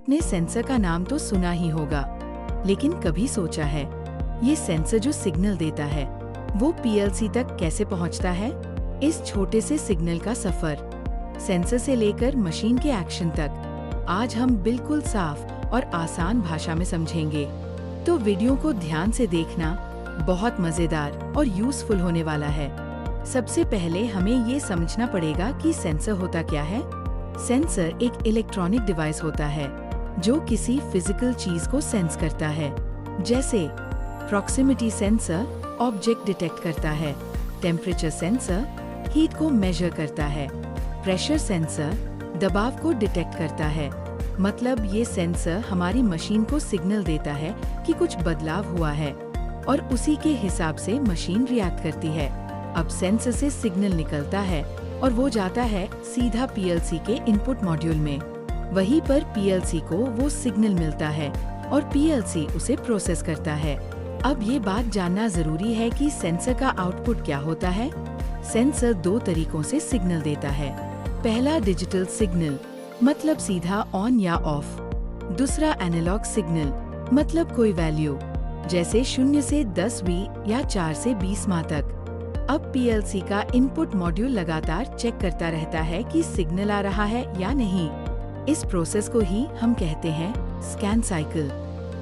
आपने सेंसर का नाम तो सुना ही होगा, लेकिन कभी सोचा है ये सेंसर जो सिग्नल देता है वो पीएलसी तक कैसे पहुंचता है? इस छोटे से सिग्नल का सफर सेंसर से लेकर मशीन के एक्शन तक आज हम बिल्कुल साफ और आसान भाषा में समझेंगे। तो वीडियो को ध्यान से देखना, बहुत मजेदार और यूजफुल होने वाला है। सबसे पहले हमें ये समझना पड़ेगा कि सेंसर होता क्या है। सेंसर एक इलेक्ट्रॉनिक डिवाइस होता है जो किसी फिजिकल चीज को सेंस करता है। जैसे प्रॉक्सिमिटी सेंसर ऑब्जेक्ट डिटेक्ट करता है, टेम्परेचर सेंसर हीट को मेजर करता है, प्रेशर सेंसर दबाव को डिटेक्ट करता है। मतलब ये सेंसर हमारी मशीन को सिग्नल देता है कि कुछ बदलाव हुआ है और उसी के हिसाब से मशीन रिएक्ट करती है। अब सेंसर से सिग्नल निकलता है और वो जाता है सीधा पीएलसी के इनपुट मॉड्यूल में। वहीं पर पीएलसी को वो सिग्नल मिलता है और पीएलसी उसे प्रोसेस करता है। अब ये बात जानना जरूरी है कि सेंसर का आउटपुट क्या होता है। सेंसर दो तरीकों से सिग्नल देता है। पहला डिजिटल सिग्नल, मतलब सीधा ऑन या ऑफ। दूसरा एनालॉग सिग्नल, मतलब कोई वैल्यू, जैसे 0 से 10V या 4 से 20 माह तक। अब पीएलसी का इनपुट मॉड्यूल लगातार चेक करता रहता है कि सिग्नल आ रहा है या नहीं। इस प्रोसेस को ही हम कहते हैं स्कैन साइकिल।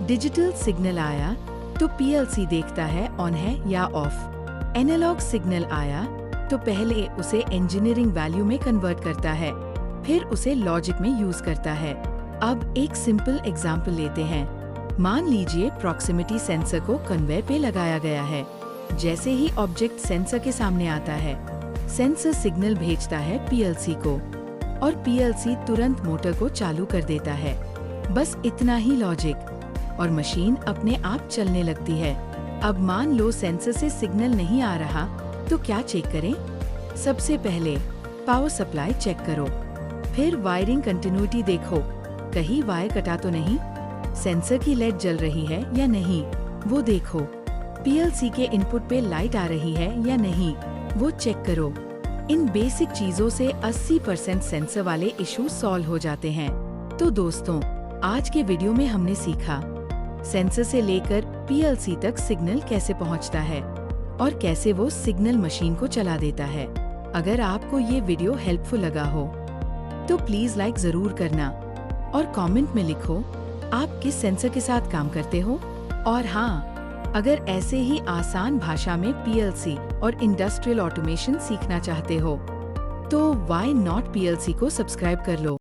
डिजिटल सिग्नल आया तो पीएलसी देखता है ऑन है या ऑफ। एनालॉग सिग्नल आया तो पहले उसे इंजीनियरिंग वैल्यू में कन्वर्ट करता है, फिर उसे लॉजिक में यूज करता है। अब एक सिंपल एग्जाम्पल लेते हैं। मान लीजिए प्रॉक्सिमिटी सेंसर को कन्वेयर पे लगाया गया है। जैसे ही ऑब्जेक्ट सेंसर के सामने आता है, सेंसर सिग्नल भेजता है पीएलसी को और पीएलसी तुरंत मोटर को चालू कर देता है। बस इतना ही लॉजिक और मशीन अपने आप चलने लगती है। अब मान लो सेंसर से सिग्नल नहीं आ रहा तो क्या चेक करें? सबसे पहले पावर सप्लाई चेक करो, फिर वायरिंग कंटिन्यूटी देखो, कहीं वायर कटा तो नहीं, सेंसर की लाइट जल रही है या नहीं वो देखो, पीएलसी के इनपुट पे लाइट आ रही है या नहीं वो चेक करो। इन बेसिक चीजों से 80% सेंसर वाले इशू सॉल्व हो जाते हैं। तो दोस्तों, आज के वीडियो में हमने सीखा सेंसर से लेकर पीएलसी तक सिग्नल कैसे पहुंचता है और कैसे वो सिग्नल मशीन को चला देता है। अगर आपको ये वीडियो हेल्पफुल लगा हो तो प्लीज लाइक जरूर करना और कमेंट में लिखो आप किस सेंसर के साथ काम करते हो। और हाँ, अगर ऐसे ही आसान भाषा में पीएलसी और इंडस्ट्रियल ऑटोमेशन सीखना चाहते हो तो व्हाई नॉट पीएलसी को सब्सक्राइब कर लो।